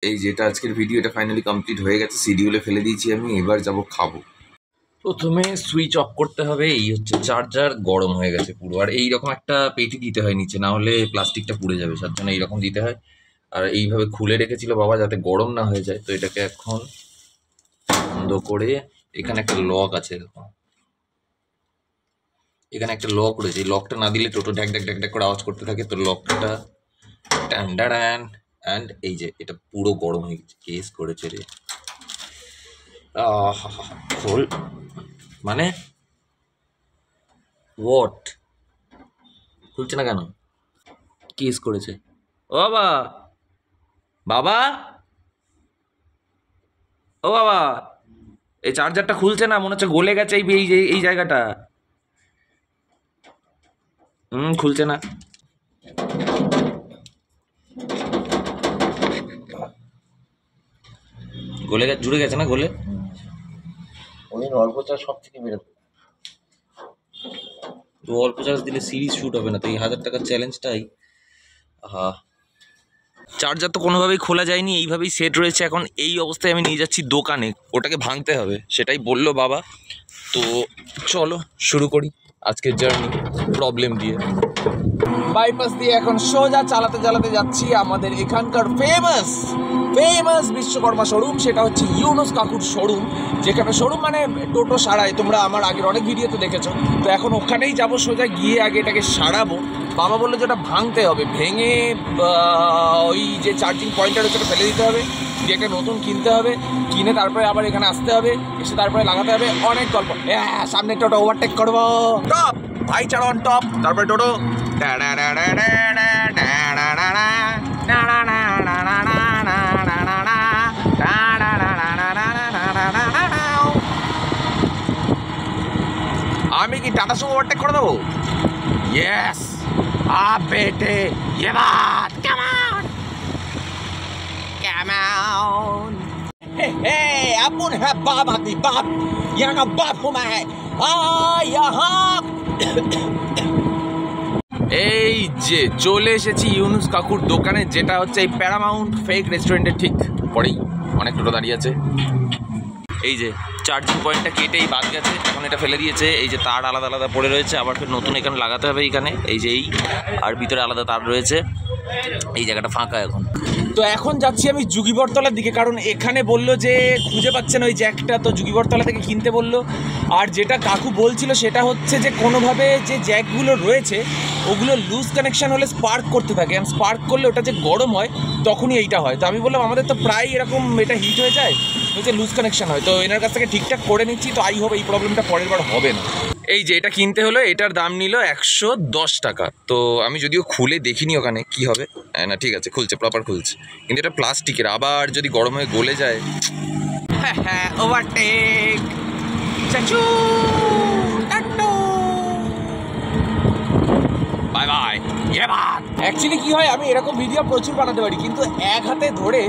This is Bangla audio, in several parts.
এই যেটা আজকের ভিডিও, এটা ফাইনালি কমপ্লিট হয়ে গেছে, শিডিউলে ফেলে দিয়েছি আমি। এবার যাব খাবো। প্রথমে সুইচ অফ করতে হবে। এই হচ্ছে চার্জার, গরম হয়ে গেছে পুরো। আর এইরকম একটা পেটি দিতে হয় নিচে, না হলে প্লাস্টিকটা পুড়ে যাবে, তার জন্য এইরকম দিতে হয়। আর এইভাবে খুলে রেখেছিল বাবা যাতে গরম না হয়ে যায়। তো এটাকে এখন বন্ধ করে, এখানে একটা লক আছে দেখো, এখানে একটা লক রয়েছে। এই লকটা না দিলে টোটো ঢ্যাক ঢ্যাক ঢ্যাক ঢ্যাক করে আওয়াজ করতে থাকে। তো লকটা টান্ডারান, অ্যান্ড এই যে এটা পুরো গরম হয়ে গেছে, কেস করেছে রে। খোল মানে হোয়াট, খুলছে না কেন? কেস করেছে। ও বাবা, বাবা, ও বাবা, এই চার্জারটা খুলছে না, মনে হচ্ছে গলে গেছে এই জায়গাটা। খুলছে না। গলে গেছে, জুড়ে গেছে না গলে। ওই অল্প চার্জ সব থেকে বেরোবে। তো অল্প চার্জ দিলে সিরিজ শুট হবে না। তো এই 1000 টাকার চ্যালেঞ্জটাই, হা, চার্জার তো কোনোভাবেই খোলা যায়নি, এইভাবেই সেট রয়েছে। এখন এই অবস্থায় আমি নিয়ে যাচ্ছি দোকানে, ওটাকে ভাঙতে হবে, সেটাই বললো বাবা। তো চলো শুরু করি আজকের জার্নি প্রবলেম দিয়ে। বাইপাস দিয়ে এখন সোজা চালাতে চালাতে যাচ্ছি আমাদের এখানকার ফেমাস বিশ্বকর্মা শোরুম। সেটা হচ্ছে ইউনুস কাকুর শোরুম, যেখানে শোরুম মানে টোটো সারায়, তোমরা আমার আগের অনেক ভিডিওতে দেখেছো। তো এখন ওখানেই যাবো, সোজা গিয়ে আগে এটাকে সারাবো। বাবা বললো যে ওটা ভাঙতে হবে, ভেঙে ওই যে চার্জিং পয়েন্টটা রয়েছে ফেলে দিতে হবে, দিয়ে একটা নতুন কিনতে হবে, কিনে তারপরে আবার এখানে আসতে হবে, এসে তারপরে লাগাতে হবে। অনেক গল্প। সামনে টোটো ওভারটেক করবো, টপ ভাই ছাড়ো অন টপ, তারপরে টোটো। আমি কি টাটা সুমো ওভারটেক করে দেবো? ইয়েস, আ বেটে ये बात come on come on। अपन है बाप आदमी, बाप यहाँ का बाप हूँ मैं। यहाँ এই যে চলে এসেছি ইউনুস কাকুর দোকানে, যেটা হচ্ছে এই প্যারামাউন্ট ফেক রেস্টুরেন্টের ঠিক পরেই। অনেক টোটো দাঁড়িয়ে আছে। এই যে চার্জিং পয়েন্টটা কেটেই বাদ গেছে, এখন এটা ফেলে দিয়েছে। এই যে তার আলাদা আলাদা পড়ে রয়েছে, আবার ফের নতুন এখানে লাগাতে হবে এইখানে। এই যে এই, আর ভিতরে আলাদা তার রয়েছে। এই জায়গাটা ফাঁকা এখন। তো এখন যাচ্ছি আমি যুগিবরতলার দিকে, কারণ এখানে বললো যে খুঁজে পাচ্ছেন ওই জ্যাকটা, তো যুগিবরতলা থেকে কিনতে বললো। আর যেটা কাকু বলছিল সেটা হচ্ছে যে কোনোভাবে যে জ্যাকগুলো রয়েছে ওগুলো লুজ কানেকশান হলে স্পার্ক করতে থাকে, আর স্পার্ক করলে ওটা যে গরম হয় তখনই এইটা হয়। তো আমি বললাম আমাদের তো প্রায় এরকম এটা হিট হয়ে যায়, হচ্ছে লুজ কানেকশান হয়। তো এনার কাছ থেকে ঠিকঠাক করে নিচ্ছি, তো আই হোপ এই প্রবলেমটা পরের বার হবে না। এই যে এটা কিনতে হলো, এটার দাম নিল 110 টাকা। তো আমি যদিও খুলে দেখিনি ওখানে কি হবে, না ঠিক আছে খুলছে, প্রপার খুলছে, কিন্তু এটা প্লাস্টিকের, আবার যদি গরম হয়ে গলে যায়। হ্যাঁ ওভারটেক চাচু, টাটো, বাই বাই। অ্যাকচুয়ালি কি হয়, আমি এরকম ভিডিও প্রচুর বানাতে পারি, কিন্তু এক হাতে ধরে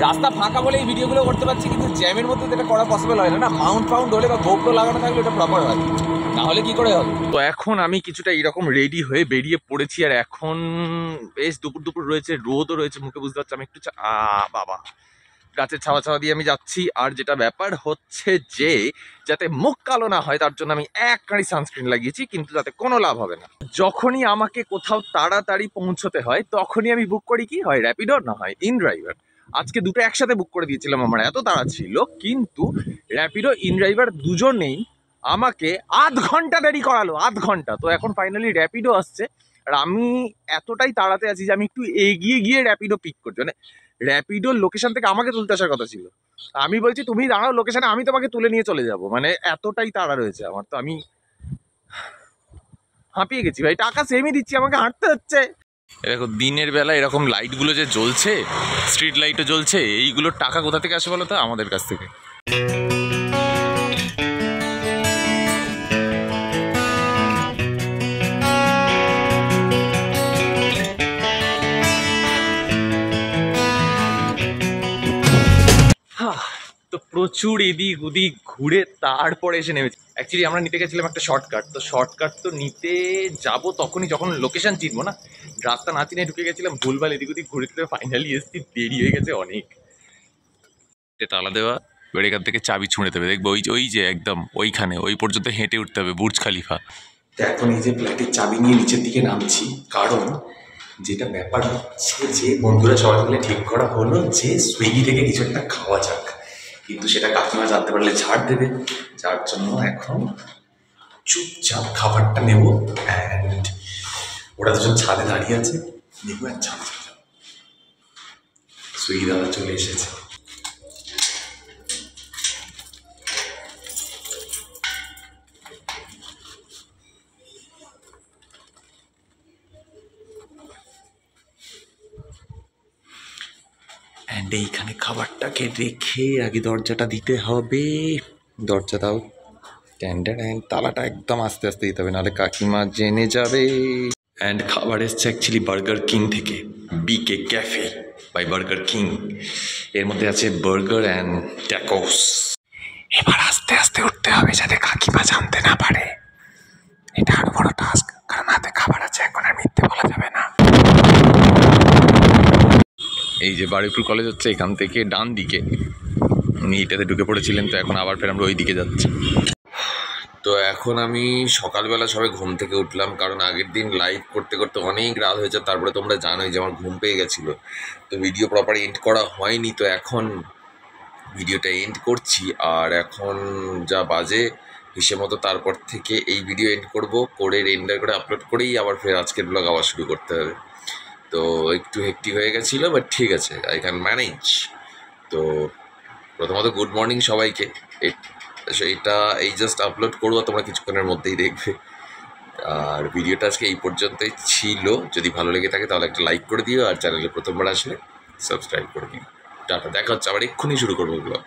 রাস্তা ফাঁকা বলে এই ভিডিওগুলো করতে পারছি, কিন্তু জ্যামের মধ্যে এটা করা পসিবল হয় না। মাউন্ট হলে বা গোপ্রো লাগানো থাকলে এটা প্রপার হয়, না হলে কি করে হবে। তো এখন আমি কিছুটা এরকম রেডি হয়ে বেরিয়ে পড়েছি, আর এখন বেশ দুপুর রয়েছে, রোদও রয়েছে মুখে, বুঝতে পারছি। আমি একটু বাবা গাছের ছাওয়া ছাওয়া দিয়ে আমি যাচ্ছি। আর যেটা ব্যাপার হচ্ছে যে যাতে মুখ কালো না হয় তার জন্য আমি এক কাঁড়ি সানস্ক্রিন লাগিয়েছি, কিন্তু তাতে কোনো লাভ হবে না। যখনই আমাকে কোথাও তাড়াতাড়ি পৌঁছতে হয় তখনই আমি বুক করি কি হয় র্যাপিডো, না হয় ইনড্রাইভার। আজকে দুটো একসাথে বুক করে দিয়েছিলাম, আমার এত তাড়া ছিল, কিন্তু র্যাপিডো ইনড্রাইভার দুজনেই আমাকে আধ ঘন্টা দেরি করালো, আধ ঘন্টা। তো এখন ফাইনালি র্যাপিডো আসছে, আর আমি এতটাই তাড়াতে আছি যে আমি একটু এগিয়ে গিয়ে র্যাপিডো পিক করছি। মানে র্যাপিডোর লোকেশন থেকে আমাকে তুলতে আসার কথা ছিল, আমি বলছি তুমি দাঁড়াও লোকেশনে, আমি তোমাকে তুলে নিয়ে চলে যাব। মানে এতটাই তাড়া রয়েছে আমার। তো আমি হাঁপিয়ে গেছি ভাই, টাকা সেমই দিচ্ছি, আমাকে হাঁটতে হচ্ছে। দেখো দিনের বেলা এরকম লাইটগুলো যে জ্বলছে, স্ট্রিট লাইটও জ্বলছে, এইগুলোর টাকা কোথা থেকে আসে বলো তো? আমাদের কাছ থেকে। তো প্রচুর এদিক ওদিক ঘুরে তারপরে এসে নেমেছি। অ্যাকচুয়ালি আমরা নিতে গেছিলাম একটা শর্টকাট, তো শর্টকাট তো নিতে যাব তখনই যখন লোকেশন চিনবো না, রাস্তা না চিনে ঢুকে গেছিলাম ভুলভাল, এদিক ওদিক ঘুরে ফাইনালি এসছি, দেরি হয়ে গেছে অনেক। তালা দেওয়া, এবার এখান থেকে চাবি ছুঁড়ে দেবে, দেখবো ওই ওই যে একদম ওইখানে ওই পর্যন্ত হেঁটে উঠতে হবে, বুর্জ খালিফা। তো এখন এই যে ফ্ল্যাটের চাবি নিয়ে নিচের দিকে নামছি, কারণ যেটা ব্যাপার হচ্ছে যে বন্ধুরা সবাই মিলে ঠিক করা হলো যে সুইগি থেকে কিছু একটা খাওয়া যাক, কিন্তু সেটা কাকিমা জানতে পারলে ছাড় দেবে, যার জন্য এখন চুপচাপ খাবারটা নেব। অ্যান্ড ওরা দুজন ছাদে দাঁড়িয়ে আছে, দেখবো আর ছাদ সুইগি দাদা চলে এসেছে। অ্যান্ড এইখানে খাবারটাকে রেখে আগে দরজাটা দিতে হবে। দরজা দাও। স্ট্যান্ডার্ড অ্যান্ড তালাটা একদম আস্তে আস্তে দিতে হবে, নাহলে কাকিমা জেনে যাবে। অ্যান্ড খাবার এসছে অ্যাকচুয়ালি বার্গার কিং থেকে, বিকে ক্যাফে বাই বার্গার কিং। এর মধ্যে আছে বার্গার অ্যান্ড ট্যাকোস। এবার আস্তে আস্তে উঠতে হবে যাতে কাকিমা জানতে না পারে। এটা আরো বড় টাস্ক, কারণ হাতে খাবার আছে, এখন আর মিথ্যে বলা যাবে না। এই যে বারুইপুর কলেজ হচ্ছে এখান থেকে ডান দিকে, এইটাতে ঢুকে পড়েছিলেন, তো এখন আবার ফের আমরা ওই দিকে যাচ্ছি। তো এখন আমি সকালবেলা সবাই ঘুম থেকে উঠলাম, কারণ আগের দিন লাইভ করতে করতে অনেক রাত হয়েছে। তারপরে তোমরা জানোই যে আমার ঘুম পেয়ে গেছিলো, তো ভিডিও প্রপার এন্ড করা হয়নি। তো এখন ভিডিওটা এন্ড করছি, আর এখন যা বাজে হিসেব মতো তারপর থেকে এই ভিডিও এন্ড করে রেন্ডার করে আপলোড করেই আবার ফের আজকের ব্লগ আবার শুরু করতে হবে। তো একটু হেক্টিক হয়ে গেছিলো, বাট ঠিক আছে, আই ক্যান ম্যানেজ। তো প্রথমত গুড মর্নিং সবাইকে। এটা এই জাস্ট আপলোড করবো, তোমরা কিছুক্ষণের মধ্যেই দেখবে। আর ভিডিওটা আজকে এই পর্যন্তই ছিল। যদি ভালো লেগে থাকে তাহলে একটা লাইক করে দিও, আর চ্যানেলে প্রথমবার আসলে সাবস্ক্রাইব করে দিও। টাটা, দেখা হচ্ছে আবার এক্ষুনি শুরু করবো ব্লগ।